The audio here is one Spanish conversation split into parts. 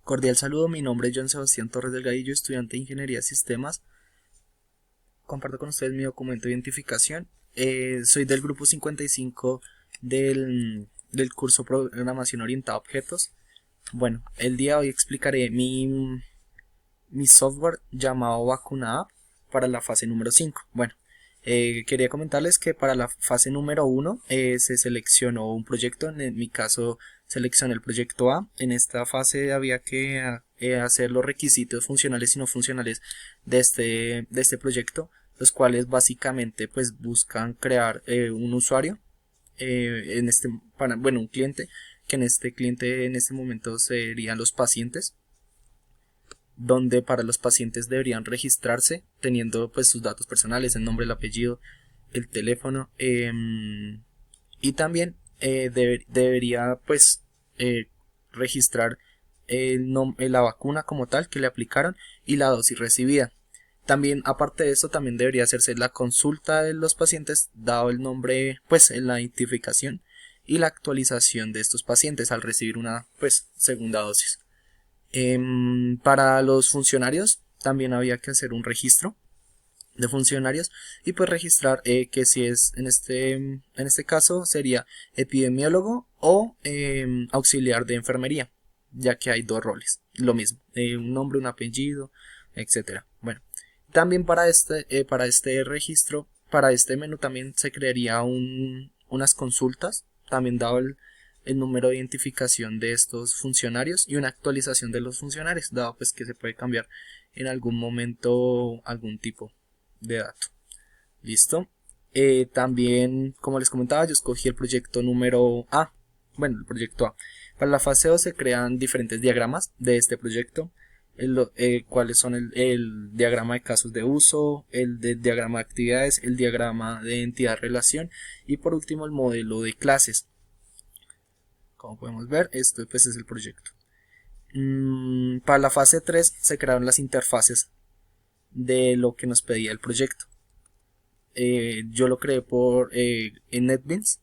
Cordial saludo, mi nombre es John Sebastián Torres Delgadillo, estudiante de Ingeniería de Sistemas. Comparto con ustedes mi documento de identificación. Soy del grupo 55 del curso Programación Orientada a Objetos. Bueno, el día de hoy explicaré mi software llamado Vacuna App para la fase número 5. Bueno, quería comentarles que para la fase número 1 se seleccionó un proyecto. En mi caso seleccioné el proyecto A. En esta fase había que hacer los requisitos funcionales y no funcionales de este proyecto, los cuales básicamente pues buscan crear un usuario un cliente, que en este cliente en este momento serían los pacientes, donde para los pacientes deberían registrarse teniendo pues sus datos personales, el nombre, el apellido, el teléfono, y también debería pues registrar la vacuna como tal que le aplicaron y la dosis recibida. También, aparte de eso, también debería hacerse la consulta de los pacientes, dado el nombre, pues en la identificación y la actualización de estos pacientes al recibir una pues segunda dosis. Para los funcionarios también había que hacer un registro de funcionarios y pues registrar que si es en este caso sería epidemiólogo o auxiliar de enfermería, ya que hay dos roles, lo mismo, un nombre, un apellido, etcétera. Bueno, también para este registro, para este menú también se crearía unas consultas, también dado el número de identificación de estos funcionarios y una actualización de los funcionarios, dado pues que se puede cambiar en algún momento algún tipo de dato. Listo. También, como les comentaba, yo escogí el proyecto número A. Bueno, el proyecto A. Para la fase 2 se crean diferentes diagramas de este proyecto. Cuáles son el diagrama de casos de uso, diagrama de actividades, el diagrama de entidad-relación y por último el modelo de clases. Como podemos ver, esto pues es el proyecto. Para la fase 3 se crearon las interfaces de lo que nos pedía el proyecto. Yo lo creé en NetBeans.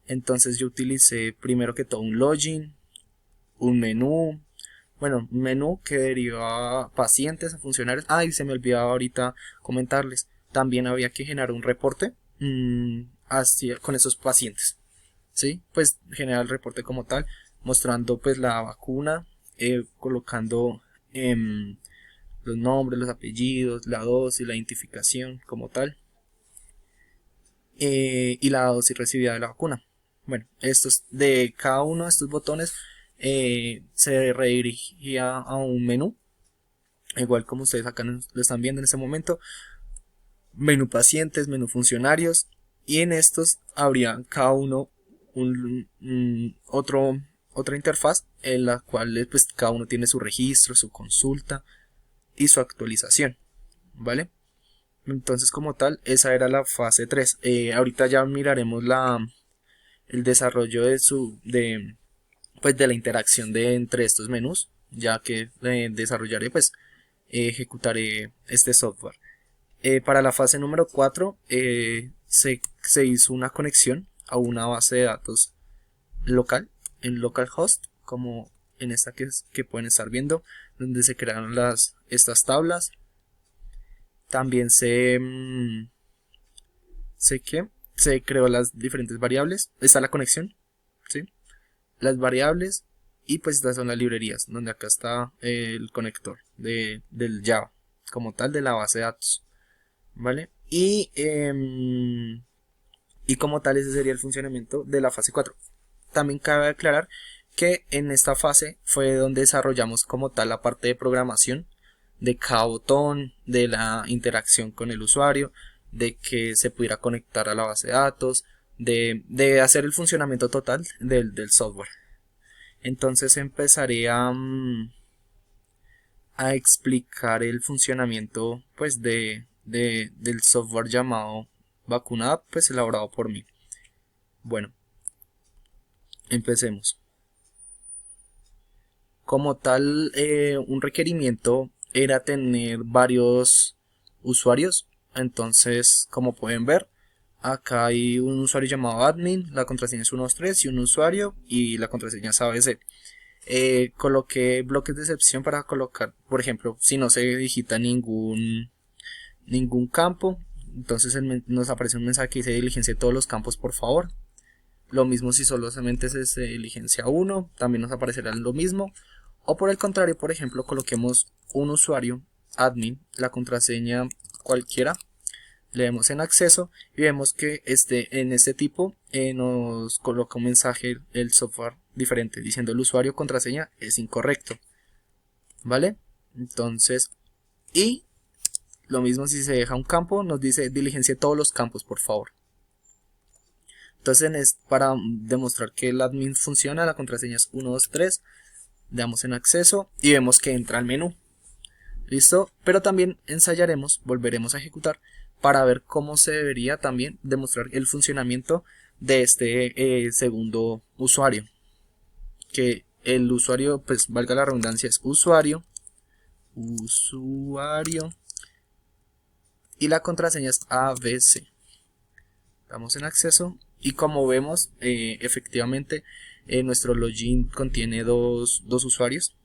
Entonces yo utilicé primero que todo un login, un menú, un menú que deriva a pacientes, a funcionarios. Y se me olvidaba ahorita comentarles, también había que generar un reporte con esos pacientes, ¿sí? Pues generar el reporte como tal, mostrando pues la vacuna, colocando los nombres, los apellidos, la dosis, la identificación como tal, y la dosis recibida de la vacuna. Bueno, estos de cada uno de estos botones se redirigía a un menú, igual como ustedes acá lo están viendo en este momento: menú pacientes, menú funcionarios, y en estos habría cada uno otra interfaz en la cual pues cada uno tiene su registro, su consulta y su actualización, ¿vale? Entonces, como tal, esa era la fase 3. Ahorita ya miraremos el desarrollo de la interacción entre estos menús, ya que desarrollaré, pues ejecutaré este software. Para la fase número 4 se hizo una conexión a una base de datos local, en localhost, como en esta que pueden estar viendo, donde se crearon estas tablas. También se creó las diferentes variables. Está la conexión, ¿sí? Las variables, y pues estas son las librerías, donde acá está el conector del Java, como tal, de la base de datos, ¿vale? Y como tal, ese sería el funcionamiento de la fase 4. También cabe aclarar que en esta fase fue donde desarrollamos como tal la parte de programación de cada botón, de la interacción con el usuario, de que se pudiera conectar a la base de datos, de hacer el funcionamiento total del software. Entonces empezaré a explicar el funcionamiento pues del software llamado Vacuna App, pues elaborado por mí. Bueno, empecemos. Como tal, un requerimiento era tener varios usuarios. Entonces, como pueden ver, acá hay un usuario llamado admin, la contraseña es 123 y un usuario y la contraseña es ABC. Coloqué bloques de excepción para colocar, por ejemplo, si no se digita ningún campo, entonces nos aparece un mensaje que dice diligencia todos los campos por favor. Lo mismo si solamente se diligencia uno, también nos aparecerá lo mismo. O por el contrario, por ejemplo, coloquemos un usuario admin, la contraseña cualquiera, le demos en acceso y vemos que en este tipo nos coloca un mensaje el software diferente diciendo el usuario contraseña es incorrecto, ¿vale? Entonces, y lo mismo si se deja un campo, nos dice diligencia todos los campos por favor. Entonces para demostrar que el admin funciona, la contraseña es 123, le damos en acceso y vemos que entra al menú. ¿Listo? Pero también ensayaremos, volveremos a ejecutar para ver cómo se debería también demostrar el funcionamiento de este segundo usuario. Que el usuario, pues valga la redundancia, es usuario y la contraseña es ABC. Damos en acceso y como vemos efectivamente nuestro login contiene dos usuarios.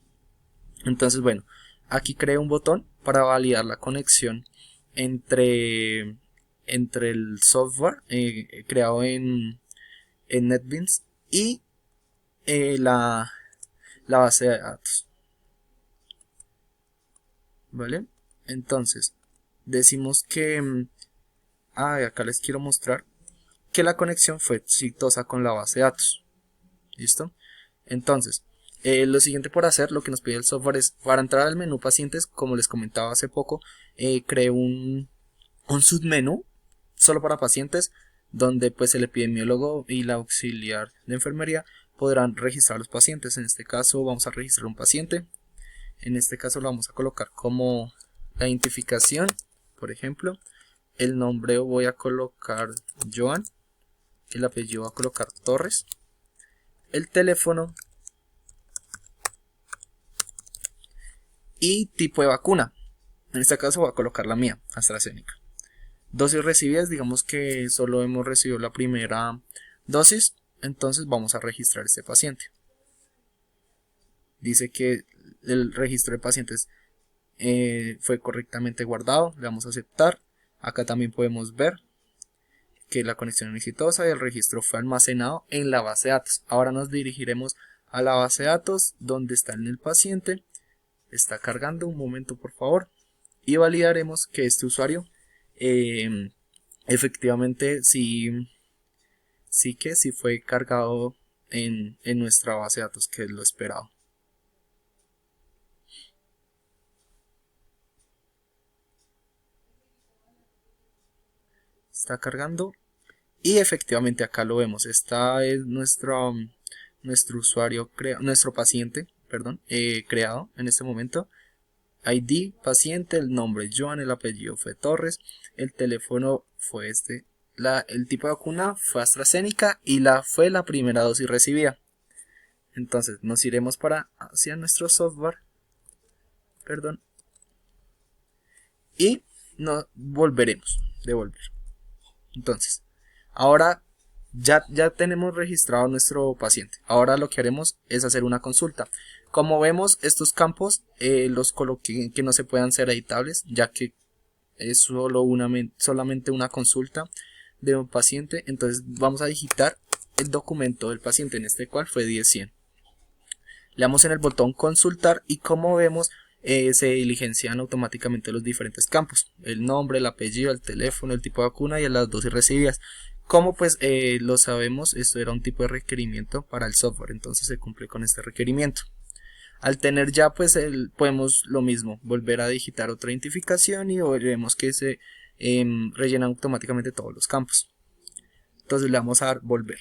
Entonces bueno, aquí creo un botón para validar la conexión entre el software creado en NetBeans y la base de datos, ¿vale? Entonces decimos que acá les quiero mostrar que la conexión fue exitosa con la base de datos. ¿Listo? Entonces lo siguiente por hacer, lo que nos pide el software es, para entrar al menú pacientes, como les comentaba hace poco, creé un submenú solo para pacientes, donde pues el epidemiólogo y la auxiliar de enfermería podrán registrar los pacientes. En este caso vamos a registrar un paciente, en este caso lo vamos a colocar como la identificación, por ejemplo, el nombre voy a colocar Joan, el apellido voy a colocar Torres, el teléfono y tipo de vacuna. En este caso voy a colocar la mía, AstraZeneca. Dosis recibidas, digamos que solo hemos recibido la primera dosis, entonces vamos a registrar este paciente. Dice que el registro de pacientes fue correctamente guardado, le damos a aceptar. Acá también podemos ver que la conexión es exitosa y el registro fue almacenado en la base de datos. Ahora nos dirigiremos a la base de datos donde está en el paciente. Está cargando, un momento por favor, y validaremos que este usuario efectivamente sí fue cargado en nuestra base de datos, que es lo esperado. Está cargando y efectivamente acá lo vemos. Esta es nuestro usuario, nuestro paciente, perdón, creado en este momento. ID, paciente, el nombre Joan, el apellido fue Torres, el teléfono fue el tipo de vacuna fue AstraZeneca y fue la primera dosis recibida. Entonces nos iremos hacia nuestro software, perdón, y nos devolver. Entonces, ahora ya tenemos registrado nuestro paciente. Ahora lo que haremos es hacer una consulta. Como vemos, estos campos los coloqué que no se puedan ser editables, ya que es solamente una consulta de un paciente. Entonces vamos a digitar el documento del paciente, en este cual fue 10-100. Le damos en el botón consultar y como vemos se diligencian automáticamente los diferentes campos: el nombre, el apellido, el teléfono, el tipo de vacuna y las dosis recibidas. Como pues lo sabemos, esto era un tipo de requerimiento para el software, entonces se cumple con este requerimiento. Al tener ya pues podemos lo mismo, volver a digitar otra identificación y veremos que se rellenan automáticamente todos los campos. Entonces le vamos a dar volver.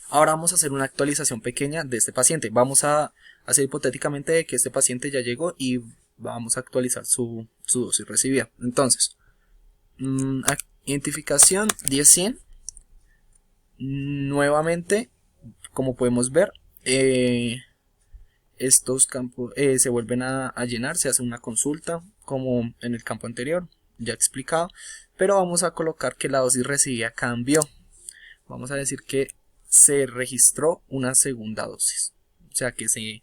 Ahora vamos a hacer una actualización pequeña de este paciente. Vamos a hacer hipotéticamente que este paciente ya llegó y vamos a actualizar su dosis recibida. Entonces, identificación 10-100. Nuevamente, como podemos ver, estos campos se vuelven a llenar, se hace una consulta como en el campo anterior, ya explicado, pero vamos a colocar que la dosis recibida cambió. Vamos a decir que se registró una segunda dosis. o sea que sí,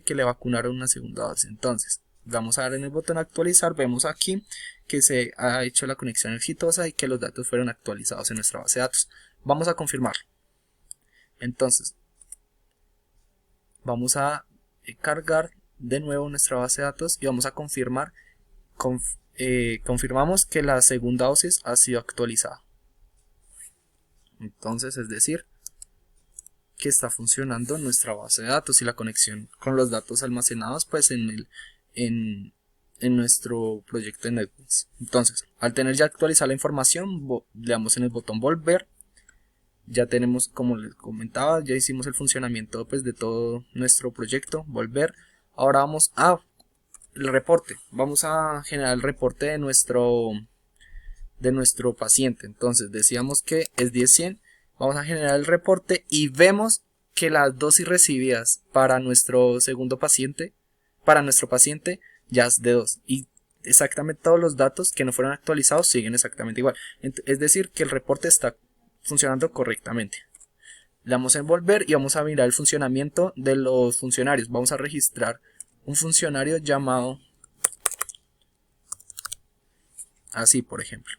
que le vacunaron una segunda dosis. Entonces vamos a dar en el botón actualizar, vemos aquí que se ha hecho la conexión exitosa y que los datos fueron actualizados en nuestra base de datos. Vamos a confirmarlo. Entonces vamos a cargar de nuevo nuestra base de datos y vamos a confirmar. Confirmamos que la segunda dosis ha sido actualizada. Entonces, es decir, que está funcionando nuestra base de datos y la conexión con los datos almacenados pues en nuestro proyecto de NetBeans. Entonces, al tener ya actualizada la información, le damos en el botón volver. Ya tenemos, como les comentaba, ya hicimos el funcionamiento pues de todo nuestro proyecto, volver. Ahora vamos a el reporte, vamos a generar el reporte de nuestro paciente. Entonces decíamos que es 10-100, vamos a generar el reporte y vemos que las dosis recibidas para nuestro segundo paciente, para nuestro paciente, ya es de 2 y exactamente todos los datos que no fueron actualizados siguen exactamente igual. Es decir, que el reporte está funcionando correctamente. Le damos en volver y vamos a mirar el funcionamiento de los funcionarios. Vamos a registrar un funcionario llamado así, por ejemplo.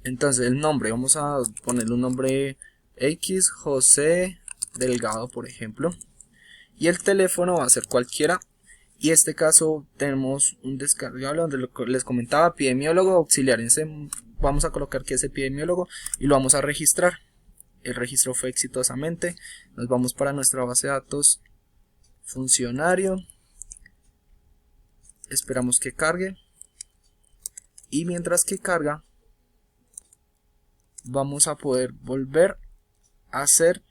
Entonces el nombre, vamos a ponerle un nombre X, José Delgado, por ejemplo. Y el teléfono va a ser cualquiera. Y en este caso tenemos un descargable donde les comentaba, epidemiólogo auxiliar. Vamos a colocar que es epidemiólogo y lo vamos a registrar. El registro fue exitosamente. Nos vamos para nuestra base de datos funcionario. Esperamos que cargue. Y mientras que carga, vamos a poder volver a hacer.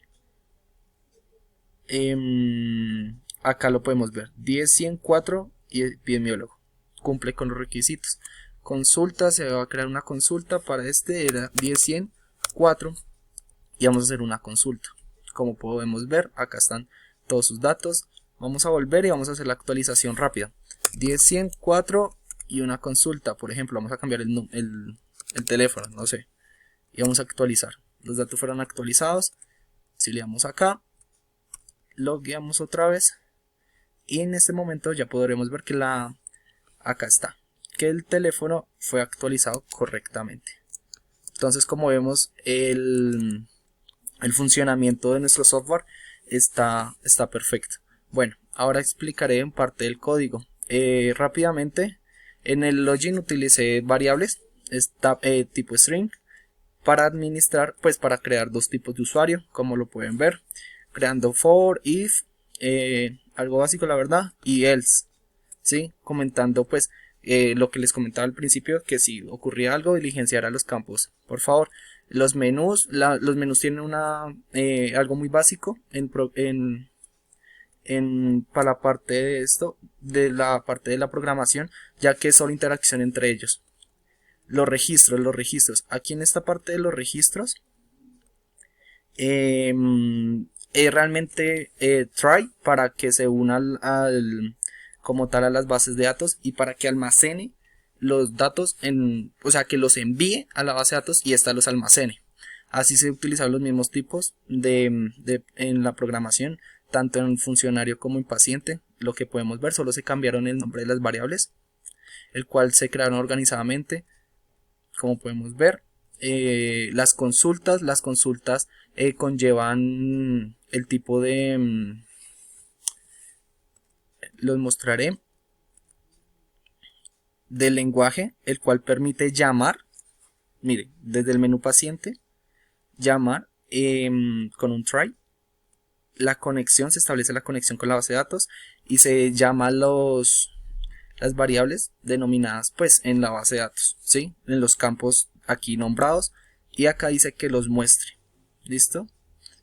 Acá lo podemos ver. 10-104 y epidemiólogo. Cumple con los requisitos. Consulta, se va a crear una consulta. Para este era 10-104. Y vamos a hacer una consulta. Como podemos ver, acá están todos sus datos. Vamos a volver y vamos a hacer la actualización rápida. 10-104 y una consulta. Por ejemplo, vamos a cambiar el teléfono, no sé. Y vamos a actualizar. Los datos fueron actualizados. Si le damos acá, logueamos otra vez. Y en este momento ya podremos ver que acá está. Que el teléfono fue actualizado correctamente. Entonces, como vemos, el funcionamiento de nuestro software está perfecto. Bueno, ahora explicaré en parte del código. Rápidamente, en el login utilicé variables tipo string para administrar, pues para crear dos tipos de usuario, como lo pueden ver, creando for, if, algo básico la verdad, y else, ¿sí? Comentando pues lo que les comentaba al principio, que si ocurría algo, diligenciara los campos, por favor. Los menús, los menús tienen algo muy básico para la parte de esto, de la parte de la programación, ya que es solo interacción entre ellos. Los registros. Aquí en esta parte de los registros, realmente try para que se una como tal a las bases de datos y para que almacene los datos o sea, que los envíe a la base de datos y esta los almacene. Así se utilizan los mismos tipos en la programación, tanto en funcionario como en paciente. Lo que podemos ver, solo se cambiaron el nombre de las variables, el cual se crearon organizadamente. Como podemos ver, las consultas conllevan el tipo de... los mostraré. Del lenguaje, el cual permite llamar, mire, desde el menú paciente, llamar con un try. La conexión, se establece la conexión con la base de datos y se llama las variables denominadas pues en la base de datos, ¿sí? En los campos aquí nombrados, y acá dice que los muestre. ¿Listo?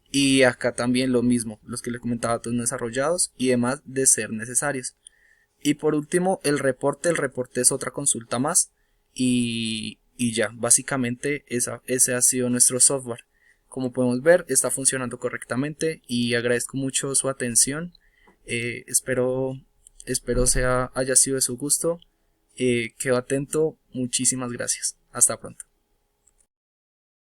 Y acá también lo mismo, los que les comentaba, datos no desarrollados y demás de ser necesarios. Y por último, el reporte es otra consulta más y ya, básicamente ese ha sido nuestro software. Como podemos ver, está funcionando correctamente y agradezco mucho su atención. Espero haya sido de su gusto. Quedo atento. Muchísimas gracias. Hasta pronto.